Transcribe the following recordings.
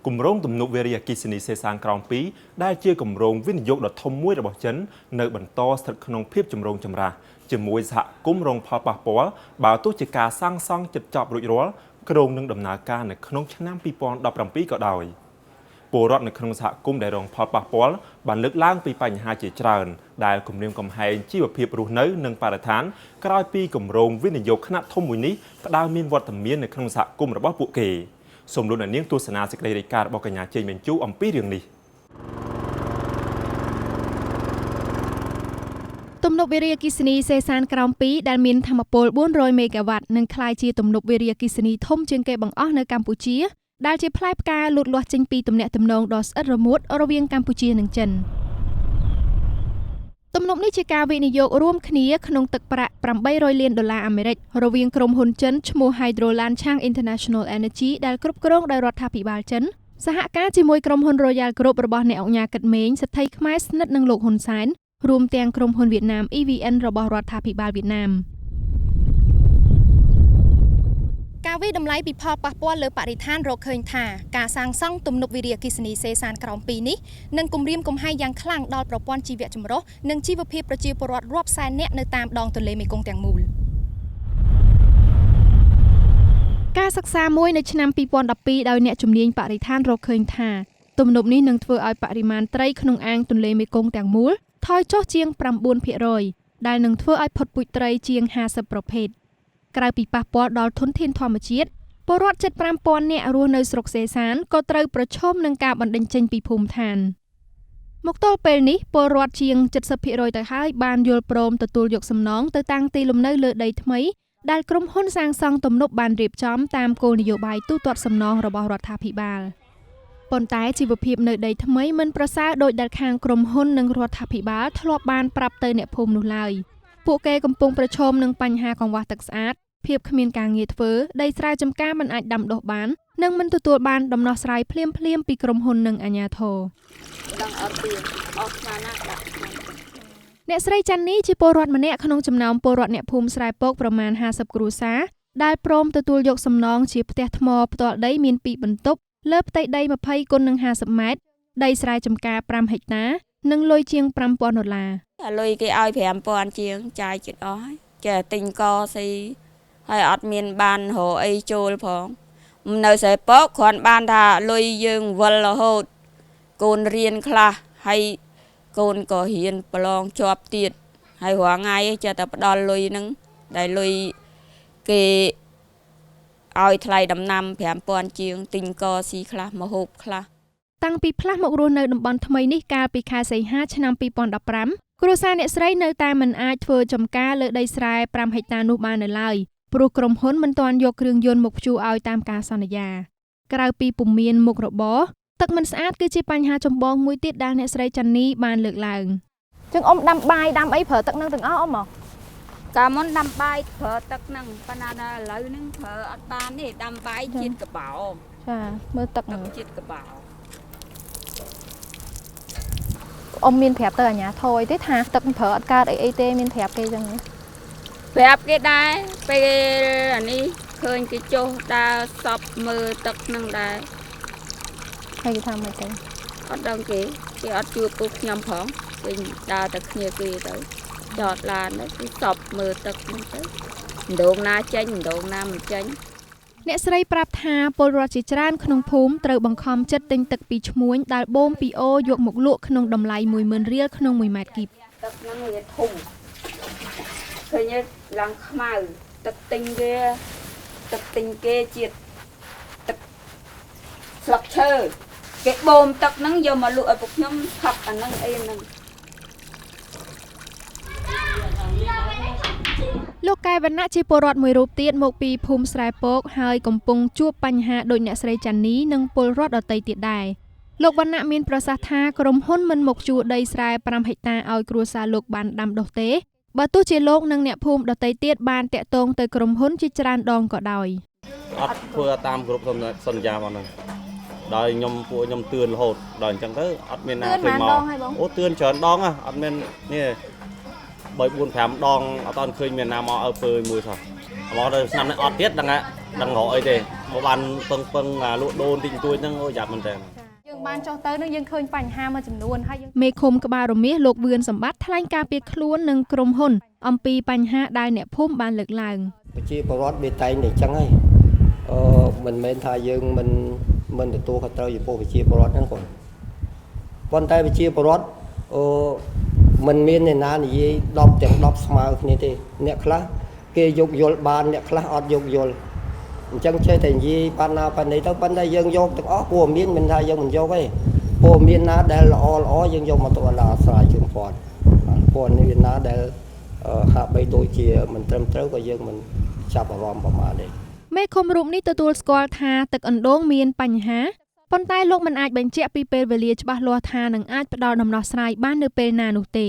គម្រោងទំនប់វារីអគ្គិសនីសេសានក្រោម2ដែលជាគម្រោងវិនិយោគដ៏ធំមួយរបស់ចិននៅបន្តស្ថិតក្នុងភាពចម្រូងចម្រាសជាមួយសហគមន៍រងផលប៉ះពាល់បើទោះជាការសាងសង់ជិតចប់រួចរាល់ក្រុងនឹងដំណើរការនៅក្នុងឆ្នាំ2017ក៏ដោយពលរដ្ឋនៅក្នុងសហគមន៍ដែលរងផលប៉ះពាល់បានលើកឡើងពីបញ្ហាជាច្រើនដែលគំរាមកំហែងជីវភាពរស់នៅនិងបរិស្ថានក្រោយពីគម្រោងវិនិយោគខ្នាតធំមួយនេះផ្ដើមមានវត្តមាននៅក្នុងសហគមន៍របស់ពួកគេសូមលោកអ្នកនាងទស្សនាសេចក្តីរាយការណ៍របស់កញ្ញាជេងបញ្ជូអំពីរឿងនេះទំនប់វារីអគ្គិសនីសេសានក្រោម2ដែលមានថាមពល400មេហ្គាវ៉ាត់នឹងក្លាយជាទំនប់វារីអគ្គិសនីធំជាងគេបង្អស់នៅកម្ពុជាដែលជាផ្លែផ្កាលូតលាស់ចេញពីទំនាក់ទំនងដ៏ស្អិតរមួតរវាងកម្ពុជានិងចិនទំនប់នេះជាការវិនិយោគរួមគ្នាក្នុងទឹកប្រាក់$800 លានអាមេរិករវាងក្រុមហ៊ុនចិនឈ្មោះ Hydro Lanchang International Energy ដែលគ្រប់គ្រងដោយរដ្ឋាភិបាលចិនសហការជាមួយក្រុមហ៊ុន Royal Group របស់អ្នកអង្គការគិតមេងស្ថិតខ្មែរស្និទ្ធនឹងលោកហ៊ុនសែនរួមទាំងក្រុមហ៊ុនវៀតណាម EVN របស់រដ្ឋាភិបាលវៀតណាមការវិតម្លៃពីផលប៉ះពាល់លើបរិស្ថានរកឃើញថាការសាងសង់ទំនប់វារីអគ្គិសនីសេសានក្រោម2នេះនឹងគំរាមកំហែងយ៉ាងខ្លាំងដល់ប្រព័ន្ធជីវៈចម្រុះនិងជីវភាពប្រជាពលរដ្ឋរាប់សែននាក់នៅតាមដងទន្លេមេគង្គទាំងមូលការសិក្សាមួយនៅឆ្នាំ2012ដោយអ្នកជំនាញបរិស្ថានរកឃើញថាទំនប់នេះនឹងធ្វើឲ្យបរិមាណត្រីក្នុងអាងទន្លេមេគង្គទាំងមូលថយចុះជាង 9% ដែលនឹងធ្វើឲ្យផុតពូជត្រីជាង50ប្រភេទក្រៅពីប៉ះពាល់ដល់ធនធានធម្មជាតិពលរដ្ឋជិត 5,000 នាក់រស់នៅស្រុកសេសានក៏ត្រូវប្រឈមនឹងការបណ្តេញចេញពីភូមិឋានមកទល់ពេលនេះពលរដ្ឋជាង 70% ទៅហើយបានយល់ព្រមទទួលយកសំណងទៅតាំងទីលំនៅលើដីថ្មីដែលក្រុមហ៊ុនសាងសង់ទំនប់បានរៀបចំតាមគោលនយោបាយទូទាត់សំណងរបស់រដ្ឋាភិបាលប៉ុន្តែជីវភាពនៅដីថ្មីមិនប្រសើរដោយដែលខាងក្រុមហ៊ុននិងរដ្ឋាភិបាលធ្លាប់បានប្រាប់ទៅអ្នកភូមិនោះឡើយពួកគេកំពុងប្រឈមនឹងបញ្ហាកង្វះទឹកស្អាតភាពគ្មានការងារធ្វើដីស្រែចម្ការមិនអាចដាំដុះបាននិងមិនទទួលបានដំណោះស្រាយភ្លាមៗពីក្រុមហ៊ុននិងអាជ្ញាធរអ្នកស្រីច័ន្ទនីជាពលរដ្ឋម្នាក់ក្នុងចំណោមពលរដ្ឋអ្នកភូមិស្រែពកប្រមាណ50គ្រួសារដែលព្រមទទួលយកសំណងជាផ្ទះថ្មផ្ទាល់ដីមាន2បន្ទប់លើផ្ទៃដី20x50ម៉ែត្រដីស្រែចម្ការ5ហិកតានិងលុយជាង$5,000លុយគេឲ្យ5,000ជាងចាយជិតអស់ហើយចេះទិញកស៊ីហើយអត់មានបានរកអីចូលផងនៅស្រែពកគ្រាន់បានថាលុយយើងវិលរហូតកូនរៀនខ្លះហើយកូនក៏រៀនប្រឡងជាប់ទៀតហើយរាល់ថ្ងៃចេះតែផ្ដល់លុយហ្នឹងដែលលុយគេឲ្យថ្លៃដំណាំ5,000ជាងទិញកស៊ីខ្លះមកហូបខ្លះតាំងពីផ្លាស់មករស់នៅតំបន់ថ្មីនេះកាលពីខែសីហាឆ្នាំ2015គ្រួសារអ្នកស្រីនៅតែមិនអាចធ្វើចំការលើដីស្រែ5ហិកតានោះបាននៅឡើយព្រោះក្រុមហ៊ុនមិនទាន់យកគ្រឿងយន្តមកភ្ជួរឲ្យតាមការសន្យាក្រៅពីពុំមានមុខរបរទឹកមិនស្អាតគឺជាបញ្ហាចម្បងមួយទៀតដែលអ្នកស្រីច័ន្ទនីបានលើកឡើងចឹងអ៊ំដាំបាយដាំអីប្រើទឹកនឹងទាំងអស់អ៊ំមកកាលមុនដាំបាយប្រើទឹកហ្នឹងប៉ុន្តែដល់ឥឡូវហ្នឹងប្រើអត់បានទេដាំបាយជាតិកបោចាមើលទឹកជាតិកបោអ៊ំមានប្រាប់ទៅអាជ្ញាធរទេថាទឹកប្រើអត់កើតអីទេមានប្រាប់គេចឹងប្រាប់គេដែរពេលអានេះឃើញគេចុះដើរសពមើលទឹកហ្នឹងដែរហើយគេថាមិនទេអត់ដឹងគេអត់ជួបពួកខ្ញុំផងវិញដើរតែគ្នាគេទៅចតឡានទៅគេសពមើលទឹកហ្នឹងទៅដងណាចេញដងណាមិនចេញអ្នកស្រីប្រាប់ថាពលរដ្ឋជាច្រើនក្នុងភូមិត្រូវបង្ខំចិត្តទិញទឹកពីឈ្មួញដែលបូមពីអូយកមកលក់ក្នុងតម្លៃ10,000រៀលក្នុង1ម៉ែត្រគីបទឹកហ្នឹងវាធំឃើញឡើងខ្មៅទឹកទិញគេជាតិទឹកស្លឹកឈើគេបូមទឹកហ្នឹងយកមកលក់ឲ្យពួកខ្ញុំថប់អាហ្នឹងអីហ្នឹងលោកកែវណ្ណៈជាពលរដ្ឋមួយរូបទៀតមកពីភូមិស្រែពកហើយកំពុងជួបបញ្ហាដូចអ្នកស្រីច័ន្ទនីនិងពលរដ្ឋដទៃទៀតដែរលោកវណ្ណៈមានប្រសាសន៍ថាក្រុមហ៊ុនមិនមកជួដីស្រែ5ហិកតាឲ្យគ្រួសារលោកបានដាំដុះទេបើទោះជាលោកនិងអ្នកភូមិដទៃទៀតបានតាក់ទងទៅក្រុមហ៊ុនជាច្រើនដងក៏ដោយអត់ធ្វើតាមគ្រប់សន្យាមកហ្នឹងដោយពួកខ្ញុំទឿនរហូតដល់អញ្ចឹងទៅអត់មានណាឃើញមកអូទឿនច្រើនដងអត់មាននេះ3 4 5ដងអត់តាន់ឃើញមានណាមកឲ្យពើមួយសោះមកដល់ឆ្នាំនេះអត់ទៀតដឹងរកអីទេម បានពឹងលក់ដូរតិចតួចហ្នឹងអូយ៉ាប់មែនតើ យើងបានចុះទៅនឹងយើងឃើញបញ្ហាមួយចំនួនហើយយើង មេឃុំក្បាលរមាសលោកវឿនសម្បត្តិថ្លែងការពីខ្លួននិងក្រុមហ៊ុនអំពីបញ្ហាដែលអ្នកភូមិបានលើកឡើង ប្រជាពលរដ្ឋវាតែងតែចឹងហើយមិនមែនថាយើងមិនទទួលខុសត្រូវចំពោះប្រជាពលរដ្ឋហ្នឹងគាត់ប៉ុន្តែប្រជាពលរដ្ឋមិនមានអ្នកណានិយាយ10ទាំង10ស្មើគ្នាទេអ្នកខ្លះគេយកយល់បានអ្នកខ្លះអត់យកយល់អញ្ចឹងចេះតែនិយាយបានណាបាននេះទៅប៉ុន្តែយើងយកទាំងអស់ព័ត៌មានមិនថាយើងមិនយកទេព័ត៌មានណាដែលល្អយើងយកមកទៅអាស្រ័យជូនគាត់ព័ត៌មានណាដែលហាក់បីដូចជាមិនត្រឹមត្រូវក៏យើងមិនចាប់អារម្មណ៍ប្រមាណទេ មេឃុំរូបនេះទទួលស្គាល់ថាទឹកអណ្ដូងមានបញ្ហាប៉ុន្តែលោកមិនអាចបញ្ជាក់ពីពេលវេលាច្បាស់លាស់ថានឹងអាចផ្ដល់ដំណោះស្រាយបាននៅពេលណានោះទេ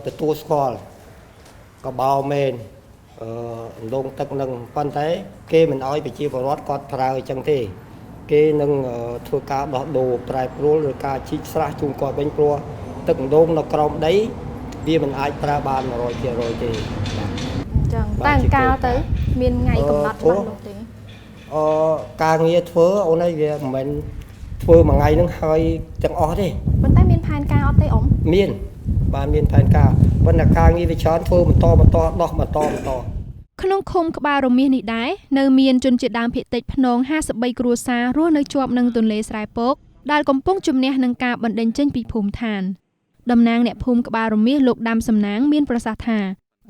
ទទួលស្គាល់ក៏បោមែនអណ្ដូងទឹកនឹងប៉ុន្តែគេមិនអោយប្រជាពលរដ្ឋគាត់ប្រើអញ្ចឹងទេគេនឹងធ្វើការដោះដូរប្រែប្រួលឬការជីកស្រះជូនគាត់វិញព្រោះទឹកអណ្ដូងនៅក្រោមដីវាមិនអាចប្រើបាន 100% ទេ អញ្ចឹងតែកាលទៅមានថ្ងៃកំណត់ច្បាស់នោះទេ ការងារធ្វើអូនឯងវាមិនមែនធ្វើមួយថ្ងៃហ្នឹងហើយទាំងអស់ទេ ប៉ុន្តែមានផែនការអត់ទេអ៊ំ មានបាទមានផែនការប៉ុន្តែការងារវាច្រើនធ្វើបន្តដោះបន្ត ក្នុងឃុំក្បាលរមាសនេះដែរនៅមានជនជាតិដើមភាគតិចភ្នង53គ្រួសាររស់នៅជាប់នឹងទន្លេស្រែពកដែលកំពុងជំនះនឹងការបណ្តេញចេញពីភូមិឋានតំណាងអ្នកភូមិក្បាលរមាសលោកដាំសំណាងមានប្រសាសន៍ថា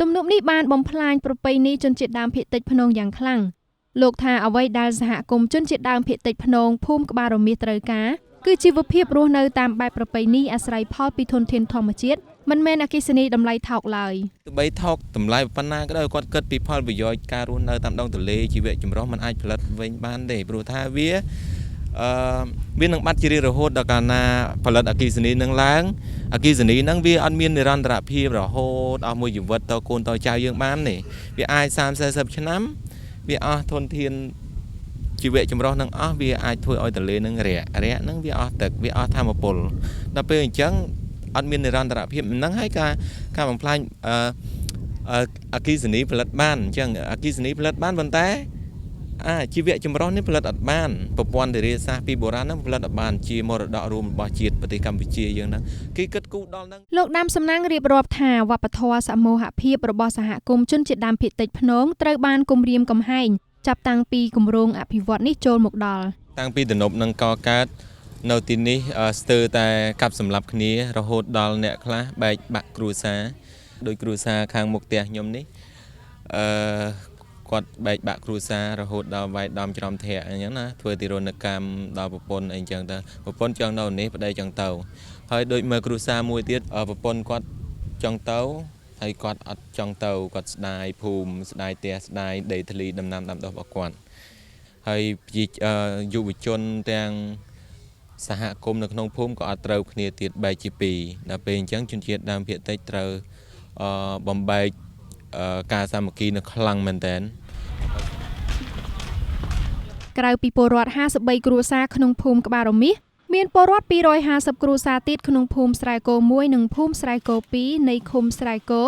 ទំនប់នេះបានបំផ្លាញប្រពៃណីជនជាតិដើមភាគតិចភ្នងយ៉ាងខ្លាំងលោកថាអ្វីដែលសហគមន៍ជនជាតិដើមភាគតិចភ្នងភូមិក្បាលរមាសត្រូវការគឺជីវភាពរស់នៅតាមបែបប្រពៃណីអាស្រ័យផលពីធនធានធម្មជាតិមិនមែនអគ្គិសនីតម្លៃថោកឡើយ ទោះបីថោកតម្លៃប៉ុណ្ណាក៏ដោយគាត់គិតពីផលប្រយោជន៍ការរស់នៅតាមដងទន្លេជីវៈចម្រុះมันអាចផលិតវិញបានទេព្រោះថាវានឹងបាត់ជារៀងរហូតដល់កាលណាផលិតអគ្គិសនីនឹងឡើងអគ្គិសនីនឹងវាអត់មាននិរន្តរភាពរហូតអស់មួយជីវិតតកូនតចៅយើងបានទេវាអាច30-40ឆ្នាំវាអស់ធនធានជីវៈចម្រុះនឹងអស់វាអាចធ្វើឲ្យទន្លេនឹងរាក់នឹងវាអស់ទឹកវាអស់ធម្មពលដល់ពេលអញ្ចឹងអត់មាននិរន្តរភាពហ្នឹងហើយការបំផ្លាញអគ្គិសនីផលិតបានអញ្ចឹងអគ្គិសនីផលិតបានប៉ុន្តែជីវៈចម្រុះនេះផលិតអត់បានប្រព័ន្ធធារាសាស្ត្រពីបុរាណហ្នឹងផលិតអត់បានជាមរតករួមរបស់ជាតិប្រទេសកម្ពុជាយើងហ្នឹងគេគិតគូរដល់ហ្នឹង លោកដាំសំណាងរៀបរាប់ថាវប្បធម៌សមូហភាពរបស់សហគមន៍ជនជាតិដើមភាគតិចភ្នងត្រូវបានគំរាមកំហែងចាប់តាំងពីគម្រោងអភិវឌ្ឍនេះចូលមកដល់ តាំងពីទំនប់នឹងកកើតនៅទីនេះស្ទើរតែកាប់សម្លាប់គ្នារហូតដល់អ្នកខ្លះបែកបាក់គ្រួសារដោយគ្រួសារខាងមុខផ្ទះខ្ញុំនេះគាត់បែកបាក់គ្រួសាររហូតដល់វាយដំច្រំធាក់អញ្ចឹងណាធ្វើទារុណកម្មដល់ប្រពន្ធអីចឹងទៅប្រពន្ធចង់នៅនេះប្តីចង់ទៅហើយដូចមើលគ្រួសារមួយទៀតប្រពន្ធគាត់ចង់ទៅហើយគាត់អត់ចង់ទៅគាត់ស្ដាយភូមិស្ដាយផ្ទះស្ដាយដីធ្លីដំណាំដាំដុះរបស់គាត់ហើយយុវជនទាំងសហគមន៍នៅក្នុងភូមិក៏អត់ត្រូវគ្នាទៀតបែកជាពីរដល់ពេលអញ្ចឹងជនជាតិដើមភាគតិចត្រូវបំបែកការសាមគ្គីនៅខ្លាំងមែនទែន ក្រៅពីពលរដ្ឋ53គ្រួសារក្នុងភូមិក្បាលរមាសមានពលរដ្ឋ250គ្រួសារទៀតក្នុងភូមិស្រែគោ1និងភូមិស្រែគោ2នៃឃុំស្រែគោ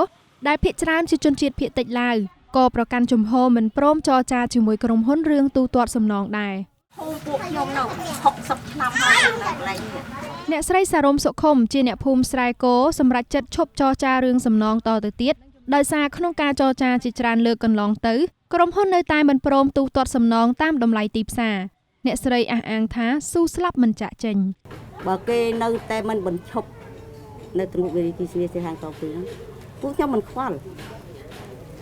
ដែលភាគច្រើនជាជនជាតិភាគតិចឡាវក៏ប្រកាន់ជំហរមិនព្រមចរចាជាមួយក្រុមហ៊ុនរឿងទូទាត់សំណងដែរ ពួកខ្ញុំនៅ60ឆ្នាំហើយនៅកន្លែងនេះ អ្នកស្រីសារមសុខុមជាអ្នកភូមិស្រែគោសម្រាប់ចិត្តឈប់ចរចារឿងសំណងតទៅទៀតដោយសារក្នុងការចរចាជាច្រើនលើកកន្លងទៅក្រុមហ៊ុននៅតែមិនព្រមទូទាត់សំណងតាមតម្លៃទីផ្សារអ្នកស្រីអះអាងថាស៊ូស្លាប់មិនចាក់ចេញ បើគេនៅតែមិនបញ្ឈប់នៅទំនប់វារីទីស្នេហ៍ខាងតពីហ្នឹងពួកខ្ញុំមិនខ្វល់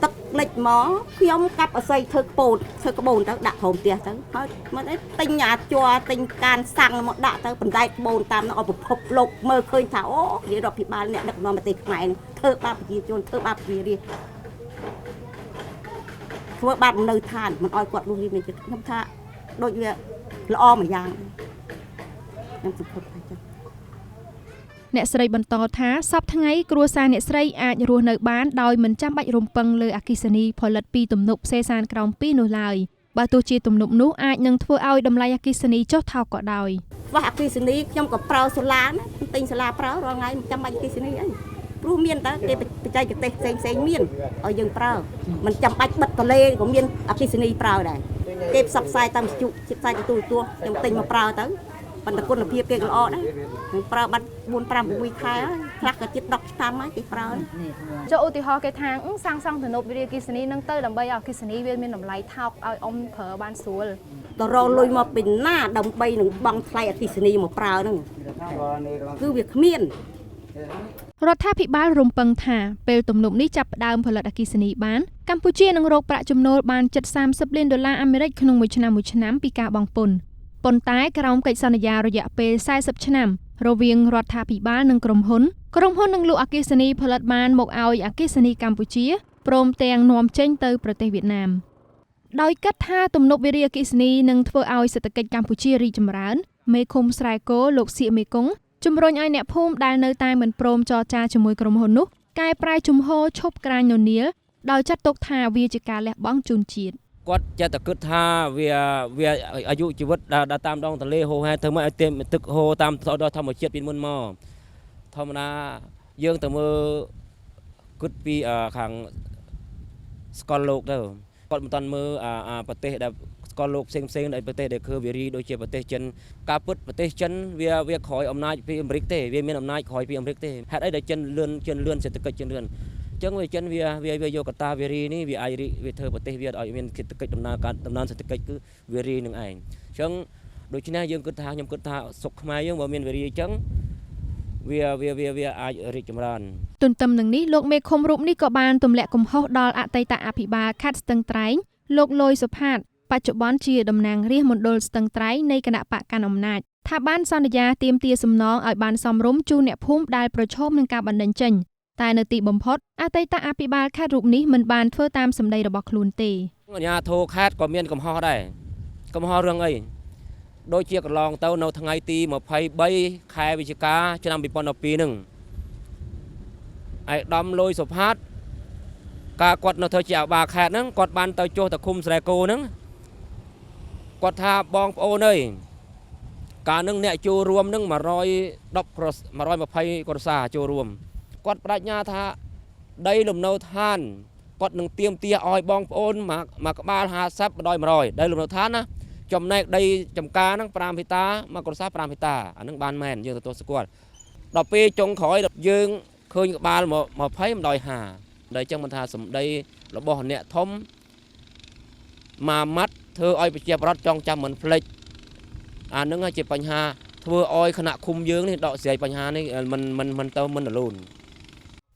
ទឹកលិចមកខ្ញុំកាប់អស័យធ្វើក្បូនទៅដាក់ក្រុមផ្ទះទៅហើយមិនអីទិញអាជ័រទិញកានសាំងមកដាក់ទៅបណ្ដែតក្បូនតាមនោះឲ្យប្រភពលោកមើលឃើញថាអូរាជរដ្ឋាភិបាលអ្នកដឹកនាំប្រទេសខ្មែរធ្វើបាបប្រជាជនធ្វើបាបប្រជារាស្ត្រធ្វើបាបនៅឋានមិនឲ្យគាត់រស់រានមានចិត្តខ្ញុំថាដូចវាល្អមួយយ៉ាងខ្ញុំសង្ឃឹមថាចឹង អ្នកស្រីបន្តថាសប្តាហ៍ថ្ងៃគ្រួសារអ្នកស្រីអាចរស់នៅបានដោយមិនចាំបាច់រំពឹងលើអគ្គិសនីផលិតពីទំនប់សេសានក្រោម2នោះឡើយបើទោះជាទំនប់នោះអាចនឹងធ្វើឲ្យតម្លៃអគ្គិសនីចុះថោកក៏ដោយ ខ្វះអគ្គិសនីខ្ញុំក៏ប្រើសូឡាណាទិញសូឡាប្រើរាល់ថ្ងៃមិនចាំបាច់អគ្គិសនីអីព្រោះមានតែគេបច្ចេកទេសផ្សេងមានឲ្យយើងប្រើមិនចាំបាច់បិទតលេក៏មានអគ្គិសនីប្រើដែរ គេផ្សព្វផ្សាយតាមជក់ផ្សាយទូខ្ញុំទិញមកប្រើទៅប៉ុន្តែគុណភាពគេក៏ល្អដែរខ្ញុំប្រើបាត់4 5 6ខែខ្លះក៏ជិត10ឆ្នាំហើយគេប្រើ ចុះឧទាហរណ៍គេថាសាងសង់ទំនប់វារីអគ្គិសនីនឹងទៅដើម្បីឲ្យអគ្គិសនីវាមានតម្លៃថោកឲ្យអ៊ំប្រើបានស្រួល តរលុយមកពីណាដើម្បីនឹងបង់ថ្លៃអគ្គិសនីមកប្រើហ្នឹងគឺវាគ្មាន រដ្ឋាភិបាលរំពឹងថាពេលទំនប់នេះចាប់ផ្ដើមផលិតអគ្គិសនីបានកម្ពុជានឹងរកប្រាក់ចំណូលបានជិត$30 លានក្នុងមួយឆ្នាំពីការបង់ពន្ធប៉ុន្តែក្រោមកិច្ចសន្យារយៈពេល40ឆ្នាំរវាងរដ្ឋាភិបាលនិងក្រុមហ៊ុននឹងលក់អគ្គិសនីផលិតបានមកឲ្យអគ្គិសនីកម្ពុជាព្រមទាំងនាំចេញទៅប្រទេសវៀតណាមដោយគិតថាទំនប់វារីអគ្គិសនីនឹងធ្វើឲ្យសេដ្ឋកិច្ចកម្ពុជារីកចម្រើនមេឃុំស្រែគោលោកសៀកមេគង្គជំរុញឲ្យអ្នកភូមិដែលនៅតែមិនព្រមចរចាជាមួយក្រុមហ៊ុននោះកែប្រែជំហរឈប់ក្រាញននៀលដោយចាត់ទុកថាវាជាការលះបង់ជូនជាតិ គាត់ចេះតែគិតថាវាអាយុជីវិតដែលតាមដងទន្លេហូរហែធ្វើមកឲ្យទឹកហូរតាមធម្មជាតិពីមុនមកធម្មតាយើងទៅមើលគិតពីខាងស្កលលោកទៅគាត់មិនតាន់មើលប្រទេសដែលស្កលលោកផ្សេងដែលប្រទេសដែលគឺវារីដូចជាប្រទេសចិនការពិតប្រទេសចិនវាក្រោយអំណាចពីអាមេរិកទេវាមានអំណាចក្រោយពីអាមេរិកទេហេតុអីដែលចិនលឿនសេដ្ឋកិច្ចចិនលឿន ចឹងវាចិនវាយកកតាវារីនេះវាអាចវាធ្វើប្រទេសវាឲ្យមានសេដ្ឋកិច្ចដំណើរសេដ្ឋកិច្ចគឺវារីនឹងឯងអញ្ចឹងដូច្នេះយើងគិតថាខ្ញុំគិតថាសុខខ្មែរយើងបើមានវារីអញ្ចឹងវាអាចរីកចម្រើន ទន្ទឹមនឹងនេះលោកមេឃុំរូបនេះក៏បានទម្លាក់កំហុសដល់អតីតអភិបាលខេត្តស្ទឹងត្រែងលោកលយសុផាតបច្ចុប្បន្នជាតំណាងរាស្ត្រមណ្ឌលស្ទឹងត្រែងនៃគណៈបកកណ្ដាលអំណាចថាបានសន្យាទាមទារសំណងឲ្យបានសមរម្យជូនអ្នកភូមិដែលប្រឈមនឹងការបណ្តេញចេញ តែនៅទីបំផុតអតីតអភិបាលខេត្តរូបនេះមិនបានធ្វើតាមសម្ដីរបស់ខ្លួនទេ អាជ្ញាធរខេត្តក៏មានកំហុសដែរកំហុសរឿងអីដូចជាកន្លងទៅនៅថ្ងៃទី23ខែវិច្ឆិកាឆ្នាំ2012ហ្នឹងឯកឧត្តមលយសុផាតការគាត់នៅធ្វើជាអភិបាលខេត្តហ្នឹងគាត់បានទៅចុះទៅឃុំស្រែគោហ្នឹងគាត់ថាបងប្អូនអើយការនឹងអ្នកចូលរួមហ្នឹង120ក្រសាចូលរួម គាត់បដិញ្ញាថាដីលំនៅឋានគាត់នឹងទៀមទាឲ្យបងប្អូនមកក្បាល50ដោយ100ដីលំនៅឋានណាចំណែកដីចំការហ្នឹង5ហិកតាមកក្រសា5ហិកតាអាហ្នឹងបានមែនយើងទទួលស្គាល់ដល់ពេលចុងក្រោយយើងឃើញក្បាល20មិនដោយ50ដែលចឹងមិនថាសម្ដីរបស់អ្នកធំមួយម៉ាត់ធ្វើឲ្យប្រជាប្រដ្ឋចង់ចាំមិនភ្លេចអាហ្នឹងជាបញ្ហាធ្វើឲ្យគណៈឃុំយើងនេះដកស្រាយបញ្ហានេះមិនរលូន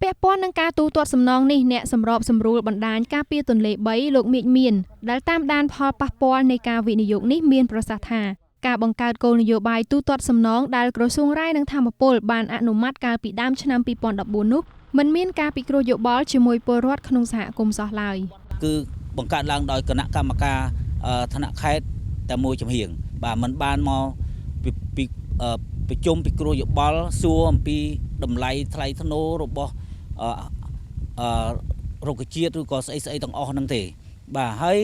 ពាក់ព័ន្ធនឹងការទូទាត់សំណងនេះអ្នកសម្របសម្រួលបណ្ដាញការពារទន្លេ3លោកមេឃមានដែលតាមដានផលប៉ះពាល់នៃការវិនិយោគនេះមានប្រសាសន៍ថាការបង្កើតគោលនយោបាយទូទាត់សំណងដែលក្រសួងរាយនឹងធម្មពលបានអនុម័តកាលពីដើមឆ្នាំ2014នោះមិនមានការពិគ្រោះយោបល់ជាមួយពលរដ្ឋក្នុងសហគមន៍សោះឡើយ គឺបង្កើតឡើងដោយគណៈកម្មការថ្នាក់ខេត្តតែមួយចំហៀងបាទមិនបានមកពីប្រជុំពិគ្រោះយោបល់សួរអំពីតម្លៃថ្លៃថ្នូររបស់ រុក្ខជាតិឬក៏ស្អីទាំងអស់ហ្នឹងទេបាទហើយ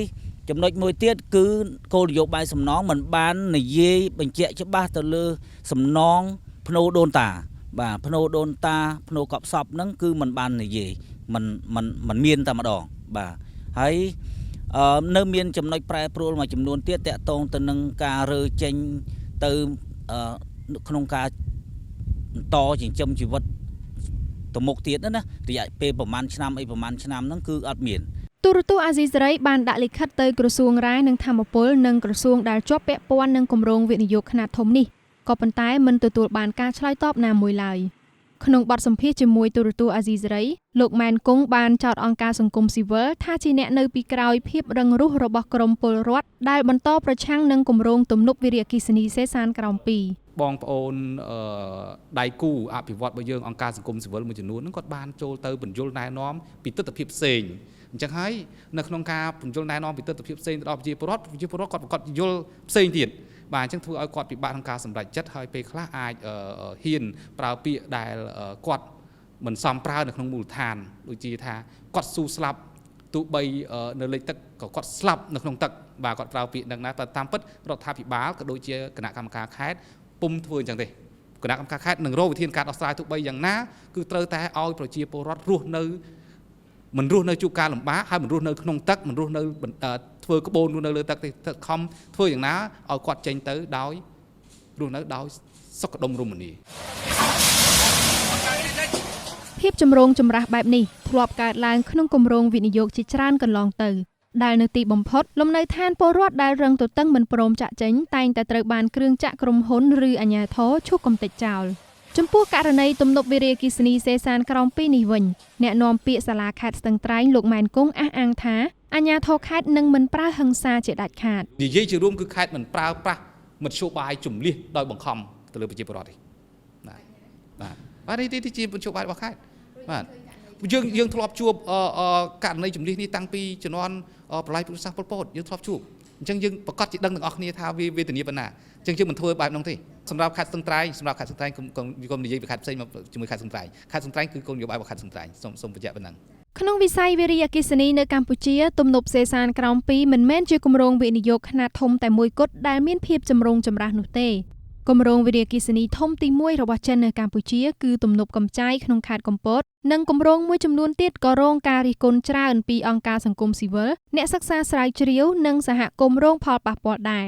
ចំណុចមួយទៀតគឺគោលនយោបាយសំណងមិនបាននិយាយបញ្ជាក់ច្បាស់ទៅលើសំណងភ្នូដូនតាបាទភ្នូដូនតាភ្នូកប់សពហ្នឹងគឺមិនបាននិយាយមិនមានតែម្ដងបាទហើយនៅមានចំណុចប្រែប្រួលមួយចំនួនទៀតតាក់ទងទៅនឹងការរើចេញទៅក្នុងការបន្តចិញ្ចឹមជីវិត ទៅមុខទៀតណារយៈពេលប្រហែលឆ្នាំហ្នឹងគឺអត់មាន ទូរទស្សន៍អាស៊ីសេរីបានដាក់លិខិតទៅក្រសួងរាយនឹងធម្មពលនិងក្រសួងដែលជាប់ពាក់ព័ន្ធនឹងគម្រោងវិនិយោគខ្នាតធំនេះក៏ប៉ុន្តែមិនទទួលបានការឆ្លើយតបណាមួយឡើយក្នុងបទសម្ភាសន៍ជាមួយទូរទស្សន៍អាស៊ីសេរីលោកម៉ែនគង់បានចោទអង្គការសង្គមស៊ីវិលថាជាអ្នកនៅពីក្រោយភាពរឹងរូសរបស់ក្រមពលរដ្ឋដែលបន្តប្រឆាំងនឹងគម្រោងទំនប់វារីអគ្គិសនីសេសានក្រោម បងប្អូនដៃគូអភិវឌ្ឍរបស់យើងអង្គការសង្គមស៊ីវិលមួយចំនួនហ្នឹងគាត់បានចូលទៅបញ្យលណែនាំពីទស្សនវិជ្ជាផ្សេងអញ្ចឹងហើយនៅក្នុងការបញ្យលណែនាំពីទស្សនវិជ្ជាផ្សេងទៅដល់ប្រជាពលរដ្ឋគាត់ប្រកាសយល់ផ្សេងទៀតបាទអញ្ចឹងធ្វើឲ្យគាត់ពិបាកក្នុងការសម្រេចចិត្តហើយពេលខ្លះអាចហ៊ានប្រើពាក្យដែលគាត់មិនសមប្រើនៅក្នុងមូលដ្ឋានដូចជាថាគាត់ស៊ូស្លាប់ទោះបីនៅលេខទឹកក៏គាត់ស្លាប់នៅក្នុងទឹកបាទគាត់ប្រើពាក្យហ្នឹងណាតែតាមពិតរដ្ឋាភិបាលក៏ដូចជាគណៈកម្មការខេត្តពុំធ្វើអញ្ចឹងទេគណៈកម្មការខេត្តនឹងរកវិធានការដោះស្រាយទោះបីយ៉ាងណាគឺត្រូវតែឲ្យប្រជាពលរដ្ឋរស់នៅមិនរស់នៅជួបការលំបាកហើយមិនរស់នៅក្នុងទឹកមិនរស់នៅ ធ្វើក្បូននៅលើទឹកទេខំធ្វើយ៉ាងណាឲ្យគាត់ចេញទៅដោយរស់នៅដោយសុខដុមរមនា ភាពចម្រូងចម្រាសបែបនេះធ្លាប់កើតឡើងក្នុងគម្រោងវិនិយោគជាច្រើនកន្លងទៅដែលនៅទីបំផុតលំនៅឋានពលរដ្ឋដែលរឹងទទឹងមិនព្រមចាក់ចេញតែងតែត្រូវបានគ្រឿងចាក់ក្រុមហ៊ុនឬអាជ្ញាធរឈូសកំទេចចោលចំពោះករណីទំនប់វារីអគ្គិសនីសេសានក្រោម2នេះវិញអ្នកនាំពាក្យសាលាខេត្តស្ទឹងត្រែងលោកម៉ែនគង់អះអាងថាអាជ្ញាធរខេត្តនឹងមិនប្រើហិង្សាជាដាច់ខាតនិយាយជារួមគឺខេត្តមិនប្រើប្រាស់មធ្យោបាយជំលះដោយបង្ខំទៅលើប្រជាពលរដ្ឋទេបាទនេះជាមធ្យោបាយរបស់ខេត្តបាទយើងធ្លាប់ជួបករណីជំលះនេះតាំងពីជំនាន់ប្រល័យពូជសាសន៍ប៉ុលពតយើងធ្លាប់ជួបអញ្ចឹងយើងប្រកាសជាដឹងទាំងអស់គ្នាថាវាវេទនាប៉ុណ្ណាអញ្ចឹងយើងមិនធ្វើបែបនោះទេសម្រាប់ខេត្តស្ទឹងត្រែងកុំនិយាយពីខេត្តផ្សេងមកជាមួយខេត្តស្ទឹងត្រែងគឺគោលនយោបាយរបស់ខេត្តស្ទឹងត្រែងសូមបញ្ជាក់ប៉ុណ្ណឹងក្នុងវិស័យវារីអគ្គិសនីនៅកម្ពុជាទំនប់សេសានក្រោម2មិនមែនជាគម្រោងវិនិយោគខ្នាតធំតែមួយគត់ដែលមានភាពចម្រូងចម្រាសនោះទេគម្រោងវារីអគ្គិសនីធំទី1របស់ចិននៅកម្ពុជាគឺទំនប់កំចាយក្នុងខេត្តកំពតនិងគម្រោងមួយចំនួនទៀតក៏រងការរិះគន់ច្រើនពីអង្គការសង្គមស៊ីវិលអ្នកសិក្សាស្រាវជ្រាវនិងសហគមន៍រងផលប៉ះពាល់ដែរ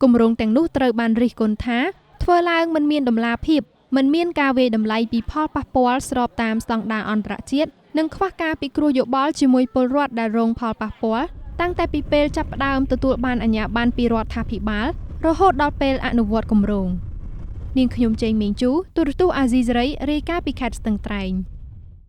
គម្រោងទាំងនោះត្រូវបានរិះគន់ថាធ្វើឡើងមិនមានតម្លាភាពមិនមានការវាយតម្លៃពីផលប៉ះពាល់ស្របតាមស្តង់ដារអន្តរជាតិនិងខ្វះការពិគ្រោះយោបល់ជាមួយពលរដ្ឋដែលរងផលប៉ះពាល់តាំងតែពីពេលចាប់ផ្ដើមទទួលបានអាជ្ញាប័ណ្ណពីរដ្ឋាភិបាលរហូតដល់ពេលអនុវត្តគម្រោងនាងខ្ញុំចេងមេងជូទូរទស្សន៍អាស៊ីសេរីរាយការណ៍ពីខេត្តស្ទឹងត្រែង